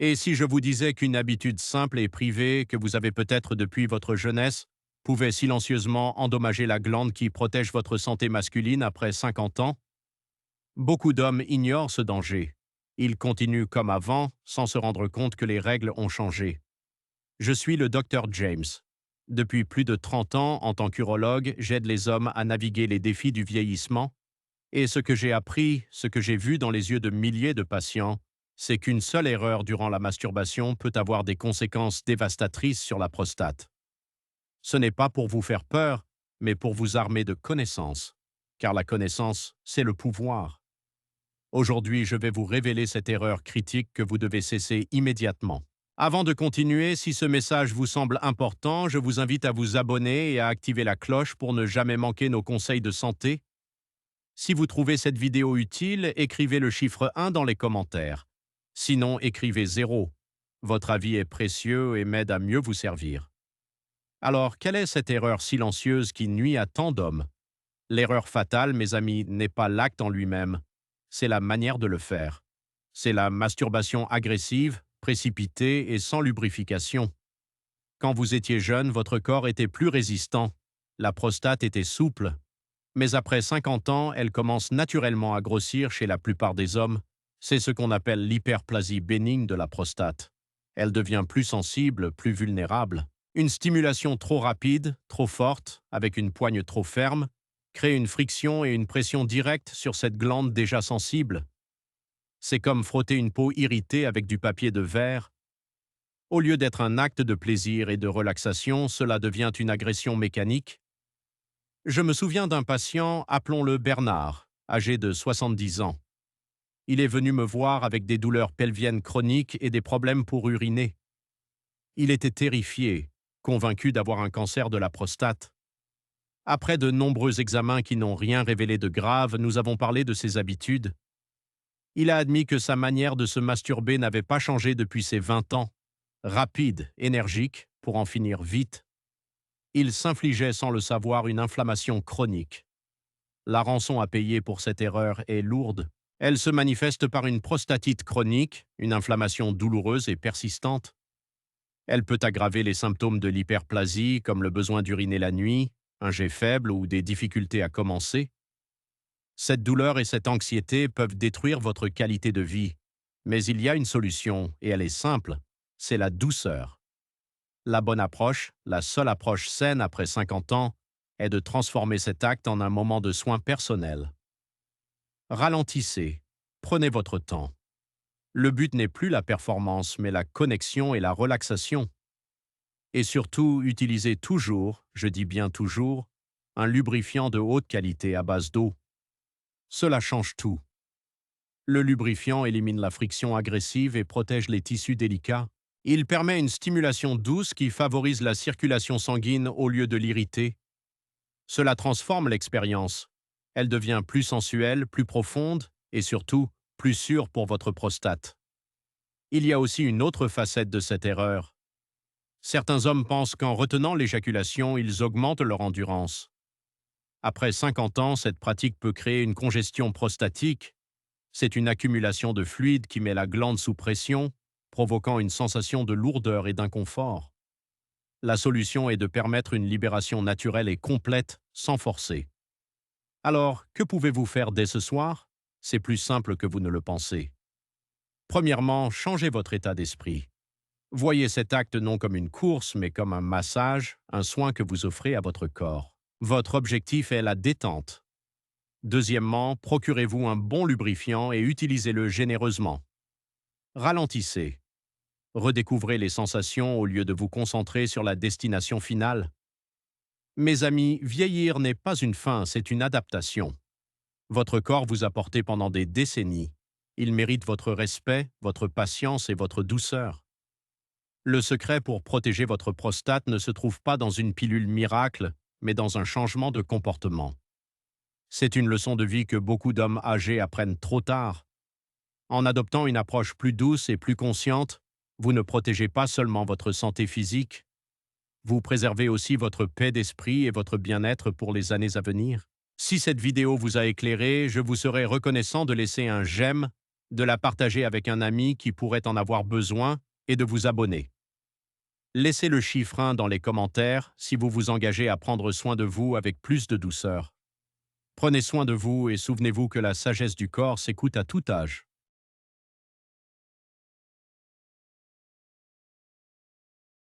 Et si je vous disais qu'une habitude simple et privée que vous avez peut-être depuis votre jeunesse pouvait silencieusement endommager la glande qui protège votre santé masculine après 50 ans? Beaucoup d'hommes ignorent ce danger. Ils continuent comme avant, sans se rendre compte que les règles ont changé. Je suis le docteur James. Depuis plus de 30 ans, en tant qu'urologue, j'aide les hommes à naviguer les défis du vieillissement. Et ce que j'ai appris, ce que j'ai vu dans les yeux de milliers de patients, c'est qu'une seule erreur durant la masturbation peut avoir des conséquences dévastatrices sur la prostate. Ce n'est pas pour vous faire peur, mais pour vous armer de connaissances. Car la connaissance, c'est le pouvoir. Aujourd'hui, je vais vous révéler cette erreur critique que vous devez cesser immédiatement. Avant de continuer, si ce message vous semble important, je vous invite à vous abonner et à activer la cloche pour ne jamais manquer nos conseils de santé. Si vous trouvez cette vidéo utile, écrivez le chiffre 1 dans les commentaires. Sinon, écrivez 0. Votre avis est précieux et m'aide à mieux vous servir. Alors, quelle est cette erreur silencieuse qui nuit à tant d'hommes? L'erreur fatale, mes amis, n'est pas l'acte en lui-même, c'est la manière de le faire. C'est la masturbation agressive, précipitée et sans lubrification. Quand vous étiez jeune, votre corps était plus résistant, la prostate était souple, mais après 50 ans, elle commence naturellement à grossir chez la plupart des hommes. C'est ce qu'on appelle l'hyperplasie bénigne de la prostate. Elle devient plus sensible, plus vulnérable. Une stimulation trop rapide, trop forte, avec une poigne trop ferme, crée une friction et une pression directe sur cette glande déjà sensible. C'est comme frotter une peau irritée avec du papier de verre. Au lieu d'être un acte de plaisir et de relaxation, cela devient une agression mécanique. Je me souviens d'un patient, appelons-le Bernard, âgé de 70 ans. Il est venu me voir avec des douleurs pelviennes chroniques et des problèmes pour uriner. Il était terrifié, convaincu d'avoir un cancer de la prostate. Après de nombreux examens qui n'ont rien révélé de grave, nous avons parlé de ses habitudes. Il a admis que sa manière de se masturber n'avait pas changé depuis ses 20 ans. Rapide, énergique, pour en finir vite. Il s'infligeait sans le savoir une inflammation chronique. La rançon à payer pour cette erreur est lourde. Elle se manifeste par une prostatite chronique, une inflammation douloureuse et persistante. Elle peut aggraver les symptômes de l'hyperplasie, comme le besoin d'uriner la nuit, un jet faible ou des difficultés à commencer. Cette douleur et cette anxiété peuvent détruire votre qualité de vie. Mais il y a une solution, et elle est simple, c'est la douceur. La bonne approche, la seule approche saine après 50 ans, est de transformer cet acte en un moment de soin personnel. Ralentissez, prenez votre temps. Le but n'est plus la performance, mais la connexion et la relaxation. Et surtout, utilisez toujours, je dis bien toujours, un lubrifiant de haute qualité à base d'eau. Cela change tout. Le lubrifiant élimine la friction agressive et protège les tissus délicats. Il permet une stimulation douce qui favorise la circulation sanguine au lieu de l'irriter. Cela transforme l'expérience. Elle devient plus sensuelle, plus profonde et surtout plus sûre pour votre prostate. Il y a aussi une autre facette de cette erreur. Certains hommes pensent qu'en retenant l'éjaculation, ils augmentent leur endurance. Après 50 ans, cette pratique peut créer une congestion prostatique. C'est une accumulation de fluide qui met la glande sous pression, provoquant une sensation de lourdeur et d'inconfort. La solution est de permettre une libération naturelle et complète, sans forcer. Alors, que pouvez-vous faire dès ce soir? C'est plus simple que vous ne le pensez. Premièrement, changez votre état d'esprit. Voyez cet acte non comme une course, mais comme un massage, un soin que vous offrez à votre corps. Votre objectif est la détente. Deuxièmement, procurez-vous un bon lubrifiant et utilisez-le généreusement. Ralentissez. Redécouvrez les sensations au lieu de vous concentrer sur la destination finale. Mes amis, vieillir n'est pas une fin, c'est une adaptation. Votre corps vous a porté pendant des décennies. Il mérite votre respect, votre patience et votre douceur. Le secret pour protéger votre prostate ne se trouve pas dans une pilule miracle, mais dans un changement de comportement. C'est une leçon de vie que beaucoup d'hommes âgés apprennent trop tard. En adoptant une approche plus douce et plus consciente, vous ne protégez pas seulement votre santé physique, vous préservez aussi votre paix d'esprit et votre bien-être pour les années à venir. Si cette vidéo vous a éclairé, je vous serai reconnaissant de laisser un j'aime, de la partager avec un ami qui pourrait en avoir besoin et de vous abonner. Laissez le chiffre 1 dans les commentaires si vous vous engagez à prendre soin de vous avec plus de douceur. Prenez soin de vous et souvenez-vous que la sagesse du corps s'écoute à tout âge.